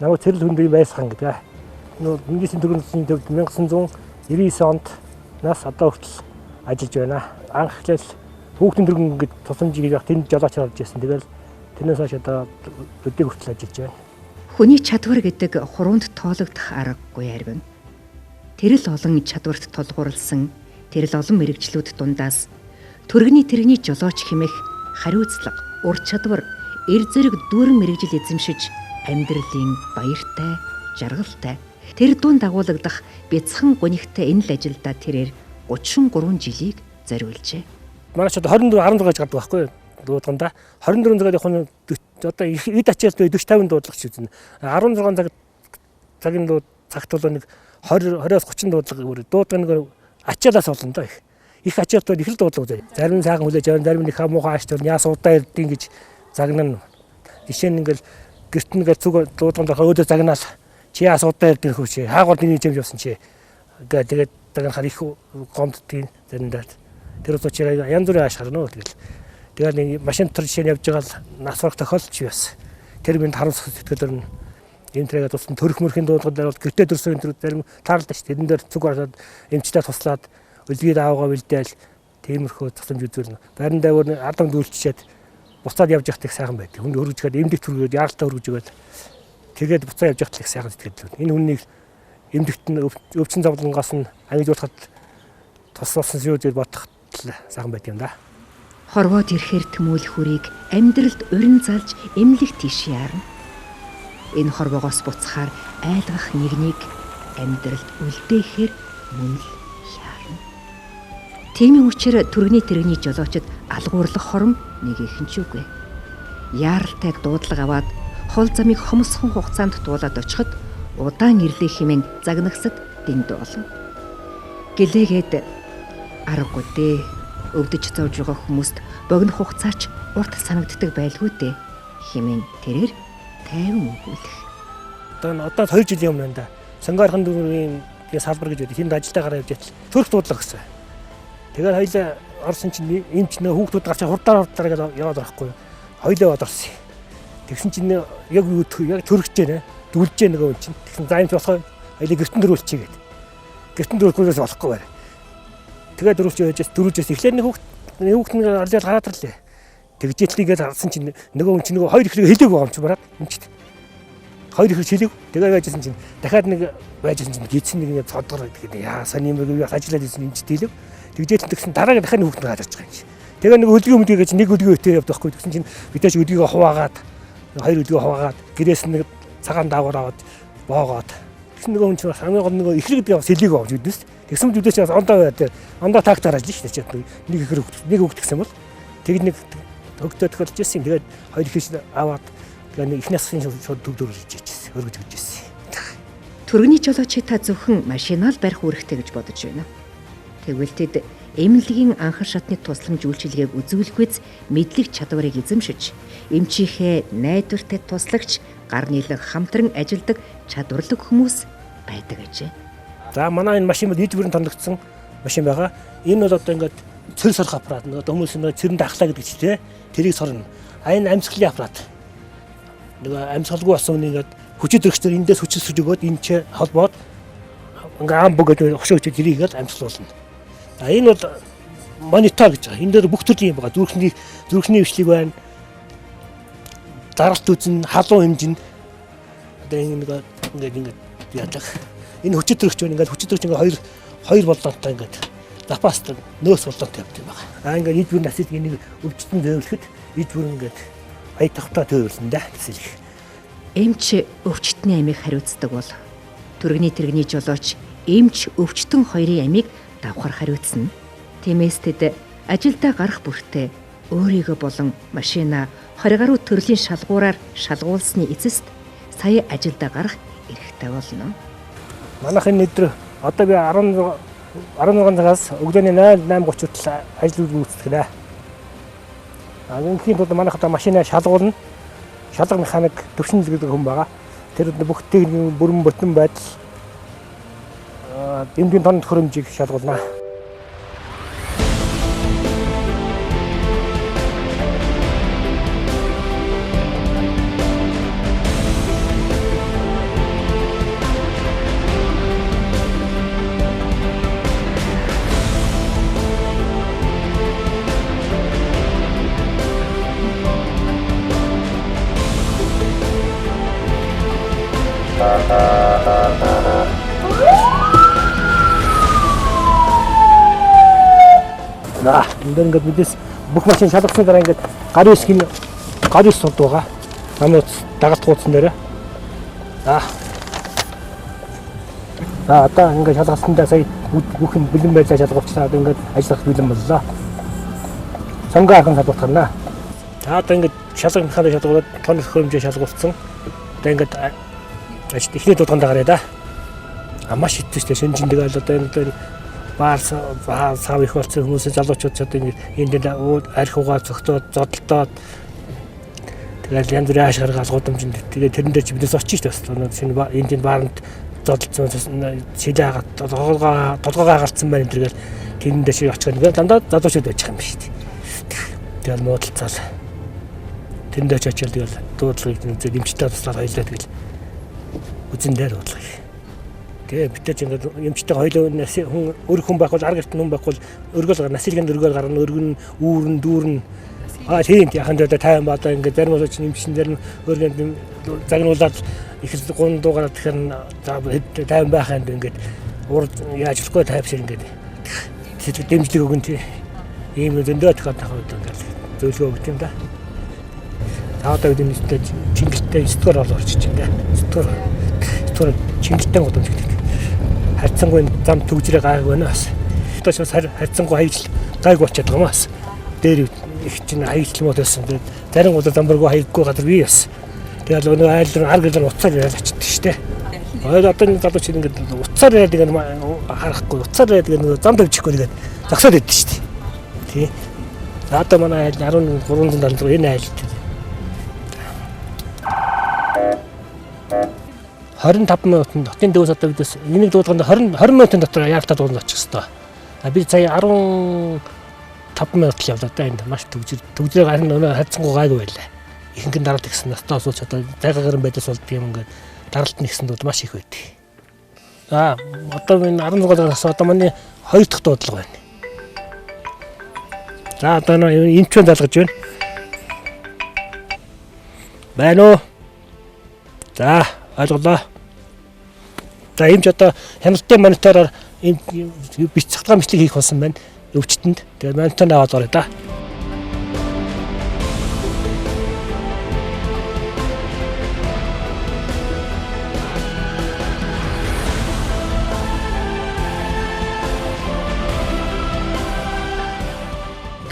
намайг цэрэл хүнд байсан гэдэг. Нөө Инглисийн төрөлхтний төвд 1999 онд нас одоо хүртэл ажиллаж байна. Анх эхлээл хүүхдийн төргөн ингээд тусламжийг явах тэнд жолооч орж ирсэн. Тэгэл тэрнээс хойш одоо өдөө хүртэл ажиллаж байна. Хүний чадвар гэдэг хуруунд тоологдох аргагүй харин. Тэрл олон чадварт тулгуурласан тэрл олон мэрэгчлүүд дундаас төргний тэрэгний жолооч хэмэх хариуцлага, ур чадвар, эр зэрэг дүүрэн мэрэгжил эзэмшиж амьдралын баяртай, жаргалтай тэр дунд дагуулгадах бяцхан гунигтай энэ л ажилдаа тэрээр 33 жилийг зориулжээ. Манай ч одоо 24 16 гардаг байхгүй дуудганда 24 цагаар явах нь одоо эд ачаалт 40 50 дуудлага ч үзнэ. 16 цагийн цагт бол нэг 20-оос 30 дуудлага дуудлага нэг ачаалаас болно доо их. Их ачаалт бол их л дуудлага зөө. Зарим сайхан хүлээж аван зарим нэг хамуухан ааш төр яас удаа ирдیں гэж загнана. Жишээ нь ингээл гэрт нэгээр зүг дуудганд өөдөө загнаал чи яас удаа ирдیں хөөч. Хаагур дний жимж явсан чи. Тэгээд загнахаар их гомдтгийн заримдаа. Тэр учраас янз бүрийн ааш харна уу тэгэл. Тэгээд нэг машин төр жишээ нь явж байгаа л нас барах тохиолдолч байсан. Тэр минь харамсах сэтгэлээр нь энэ трэгээ туссан төрөх мөрхийн дуудлагад бол гэртээ дөрсөн энэ зарим таарлаа шүү дээ. Эдэн дээр зүг ороод эмчтэй туслаад үлгийг аавгаа бэлдээл тиймэрхүү тусламж үзүүлнэ. Байрандаа өөр алдан дүүлчихэд буцаад явж явах их сайхан байдаг. Хүнд хөргөжгээд эмдэгт хөргөөд яаралтай хөргөжгээд тэгээд буцаад явж явах их сайхан сэтгэл. Энэ хүнийг эмдэгт нь өвчин зовлонгоос нь ангижуулахад туслуулсан шүү гэж бодох сайхан байт юм да. Хорвоод ирэхээр тэмүүлэх хүрийг амьдралд урин залж эмнэлэг тийш яарна. Энэ хорвоогоос буцахаар айлгах нэгнийг амьдралд үлдээхээр мөн л яарна. Тиймийн учраас төргний тэрэгний жолоочд алгуурлах хором нэг ихэнчүүгүй. Яаралтай дуудлага аваад хол замыг хомсхон хугацаанд дуулаад очиход удаан ирлээ хэмээн загнагсад дэнд болно. Гэлээгээд аргагүй дээ. Өвдөж зовж байгаа хүмүүст богино хугацаач урт санагддаг байлгүй дээ хэмээн тэрээр тайван өгүүлэх. Одоо 2 жилийн өмнө да. Сонгоорхон дүүрийн салбар гэж үүдэнд ажилдаа гараад явж төрх дуудлага гэсэн. Тэгээд хоёлаа орсон чинь эмч нөө хүүхдүүд гарч хурдаар гэдэг яваад байхгүй юу. Хоёлаа бод орсон. Тэгсэн чинь яг төрөгч дээ. Дүлж дээ нөгөө чинь. Тэгсэн за эмч болохоо хоёлаа гэртэн дөрүүлчихье гэдэг. Гэртэн дөрүүлэхгүйээс болохгүй байна. Тэгээд дөрүүлжээс эхлээд нэг хүүхд нэг орлоод гараад ирлээ. Тэгжээтлийгээд харсан чинь нөгөө хүн чинь нөгөө хоёр ихрийг хэлээгүй юм чи бараад эмчт. Хоёр ихрийг хэлэв. Тэгээд байжсэн чинь дахиад нэг байжсэн чинь гидсэн нэг цодгор гэдэг яа сони юм бэ ажиллаад ирсэн эмчт хэлэв. Тэгжээтэл тэгсэн дараа дахиад хүүхд гараад ирж байгаа юм чи. Тэгээд нэг өдгөө өмдгөө гэж нэг өдгөө өтөө явдаг байхгүй. Тэгсэн чинь бидээч өдгөө хуваагаад хоёр өдгөө хуваагаад гэрээс нэг цагаан даавар аваад боогоод тэгсэн нөгөө хүн чинь хамгийн гол нөгөө ихрэг гэдэг сэлийг авч үднэс. Тэгсэн үдээс бас ондоо байдаг. Ондоо тактаар ажиллаж шүү дээ. Нэг ихэр нэг хүүхд гэсэн бол тэг нэг өгдөө тохиолж ирсэн. Тэгээд хоёр ихээс аваад тэгээд нэг их насны шууд төвдөрүүлж ичсэн. Өргөж өгч ирсэн. Төргний жолооч та зөвхөн машинаар барих үүрэгтэй гэж бодож байна. Тэгвэл тэд эмнэлгийн анхан шатны тусламж үйлчилгээг үзүүлэхүйц мэдлэг чадварыг эзэмшиж, эмчийнхээ найдвартай туслагч, гар нийлэн хамтран ажилдаг чадварлаг хүмүүс байдаг гэжээ. За манай энэ машин бол ид бүрэн тоногдсон машин байгаа. Энэ бол одоо ингээд цэр сорох аппарат. Одоо хүмүүс нэг цэрэнд ахлаа гэдэг чинь тий. Тэрийг сорно. А энэ амьсгалын аппарат. Нэг амьсгалгүй болсон үнийг ингээд хүчит өргөчтөр эндээс хүчил сүж өгөөд энэ ч холбоод ингээд ам бөгөөд хошоогч тэрийг ингээд амьсгалуулна. А энэ бол монитор гэж байгаа. Энэ дээр бүх төрлийн юм байгаа. Зүрхний хвшлиг байна. Даралт үзэн, халуун хэмжин. Одоо энэ ингээд яадаг. Энэ хүчит өргөч байна. Ингээд хүчит өргөч ингээд хоёр боллонтой ингээд запаст нөөс боллонтой явдаг юм байна. А ингээд ид бүрэн асид энийг өвчтөн зөөвлөхөд ид бүрэн ингээд ая тавтаа төвөрлөн да гэсэн их. Эмч өвчтний амийг хариуцдаг бол төргний тэрэгний жолооч эмч өвчтөн хоёрын амийг давхар хариуцна. Тиймээс тэд ажилдаа гарах бүртээ өөрийгөө болон машина 20 гаруй төрлийн шалгуураар шалгуулсны эцэст сая ажилдаа гарах эрхтэй болно. Манайхын өдөр одоо би 16 цагаас өглөөний 08:30 хүртэл ажил үзүүлдэг. Анхны тулд манайх одоо машинаа шалгуулна. Шалга механик төвшин гэдэг хүн байгаа. Тэр бүх техникийн бүрэн бүтэн байдал эмдийн тоног хөрөмжийг шалгуулна. Энд ингээд бидээс бүх машин шалгасан дараа ингээд гарын хэсгийн гарын сууд байгаа. Намууд дагалт гуйсан дээрээ. За одоо ингээд шалгасандаа сая бүх юм бэлэн байдлаа шалгуулчихлаа. Одоо ингээд ажиллах бэлэн боллоо. Сонгоо ахын салбарт гарнаа. За одоо ингээд шалгахынхаа шалгуулаад тоног хөрөмжөө шалгуулсан. Одоо ингээд ажил эхний дуудгандаа гараа да. Маш итгэвчтэй шинжин тэгэл одоо энэ баар сав их болсон хүмүүсээ залуучууд ч одоо энэ арх угаа цогтоод зодтолтоод тэгэл янз бүрийн ааш гаргаал гудамжинд тэгээ тэрэн дээр чи бидээс очиж шүү дээ. Энэ бааранд зодтолцсон шилээ хагаад толгоогоо гарцсан байна энэ тэгэл тэрэн дээр чи очих нэг дандаа залуучууд байж байгаа юм биш үү. Тэгэл муудалцаал тэрэн дээр ч очил тэгэл дуудлагыг нэмжтэй туслаад хоёлаа тэгэл үзэн дээр дуудлагыг тэгээ битэж ингээд эмчтэй хоёлоо хүн өр хүн байх бол арга гэртэн хүн байх бол өргөл гарна насилгэнд өргөл гарна өргөн үүрэн дүүрэн тийм яхан дээр тайван баада ингээд зарим болооч эмчсэн дээр өргөнд загнуулаад их гун дуугараад тэгэхээр тайван байханд ингээд ур яаж болохгүй тайвшир ингээд сэтгэл дэмжлэг өгөн тийм ийм зөндөө тохиолдол тахад ингээд зөвлөгөө өгч юм да. Таадаа үдэн нэстэ чингэлтэй 9 дугаар бол орчих юм да. 9 дугаар чингэлтэй гудамж гэдэг. Харьцангуй зам төгжрээ гайг байна бас. Одоо ч харьцангуй хаягдл гайг болчиход байгаа мас. Дээр их чинь хаягдлмууд байсан. Зарим удаа замбаргүй хаяггүй газар бий бас. Тэгэл өнөө айлрын арга гэрээр уцаар яриад очдөг штэ. Одоо энэ залууч ингээд уцаар яриад ингээд харахгүй уцаар яриад ингээд зам тавьчихгүй тэгээд зогсоод идэв штэ. Тий. Одоо манай айл 13 энэ айл 25 минутанд хотын дөөс одоо бидээс энийг дуудганд 20 минутын дотор яартаа дуудаж очих хэвээр. Би сая 15 минут л явлаа да энд маш төгжрээ гарна өнөө хайцсангүй гайг байлаа. Ихэнх даралт гэсэн настаас ууч одоо зайгаарн байдлаас болд юм ингээд даралт нэгсэнд маш их байдаг. За одоо энэ 16 дугаараас одоо манай 2 дахь дуудлага байна. За одоо эмчвэн залгаж байна. Байна уу? За ойлголоо. За эмч одоо хяналттай монитороор бицхтгаа мэтлэг хийх болсон байна. Өвчтөнд. Тэгээд монитор аваад орё да.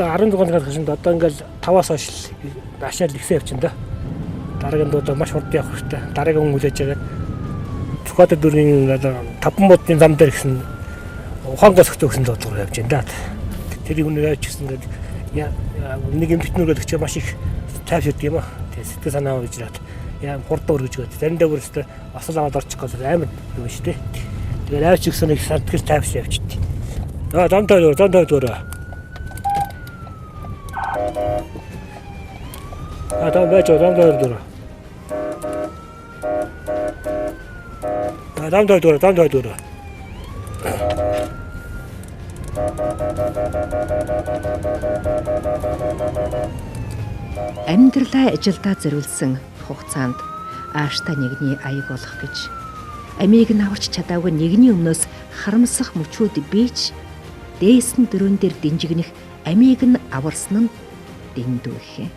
Одоо 16 дугаар хашинд одоо ингээл 5-аас хойш ашаал ихсэн явчихна да. Дараагийн дуудаа маш хурд явах хэрэгтэй. Дараагийн хүн хүлээж байгаа. Тухайд дөрвийн 5 муудын зам дээр гэсэн ухаан госгт өгсөн дуудлага явж байна да. Тэр хүн яаж гэсэн ингээд нэг эмгтнүүрээ өгч маш их тайвширд юм аа. Тэгээ сэтгэл санаа уужраад хурдан өргөж өгöd. Заримдаа бүр өстө осол аваад орчих гол амар юм шүү дээ. Тэгээ яаж ч гэсэн нэг сэтгэл тайвшир явчихд. Зам тойроо. Адам байж зам тойроо. Зам тойроо. Амьдралаа ажилдаа зориулсан хугацаанд ааштай нэгний аяг болох гэж амийг нь аварч чадаагүй нэгний өмнөөс харамсах мөчүүд бийч дээсэн дөрөн дээр динжигнэх амийг нь аварсан нь дэндүүхээ.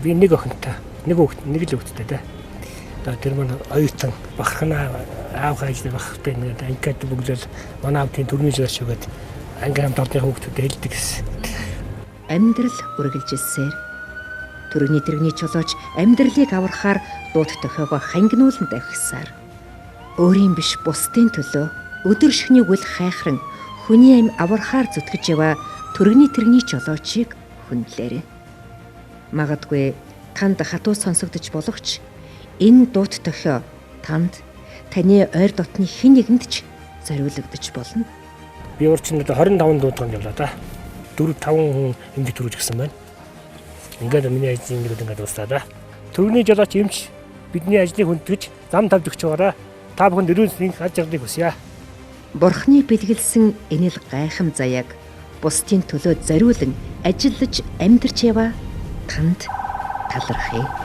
Би нэг охинтой нэг л өвдөлтэй да. Тэр маань оюутан бахархнаа аав хайждаг бахтай ингээд ангид бүгдэл манай аав тийм төрний жирч өгöd анги хамт орны хүүхдүүдэд хэлдэг гэсэн. Амьдрал үргэлжилсээр төрөний тэрэгний чулууч амьдралыг аврахаар дуут тохиогоо хангинуулан давхисаар өөрийн биш бусдын төлөө өдөр шөнөийг үл хайхран хүний амь аврахаар зүтгэж яваа төрөний тэрэгний чулуучийг хүндлээрэ. Магадгүй танд хатуу сонсогдож болохч энэ дуут тохио таны ойр дотны хэн нэгэнд ч зориулагдаж болно. Би урьдчилан 25 дуудганд явлаа да. 4-5 хүн эмгэг төрүүлж гисэн байна. Ингээд миний ажлын ингээд дуустаа да. Төрөний жолооч эмч бидний ажлыг хүндгэж зам тавьж өгч байгаараа та бүхэнд өрөөний ажиглалыг хүсье. Бурхны бэлгэлсэн энэл гайхам заяаг бусдын төлөө зориулан ажиллаж амьдарч яваа танд талархъя.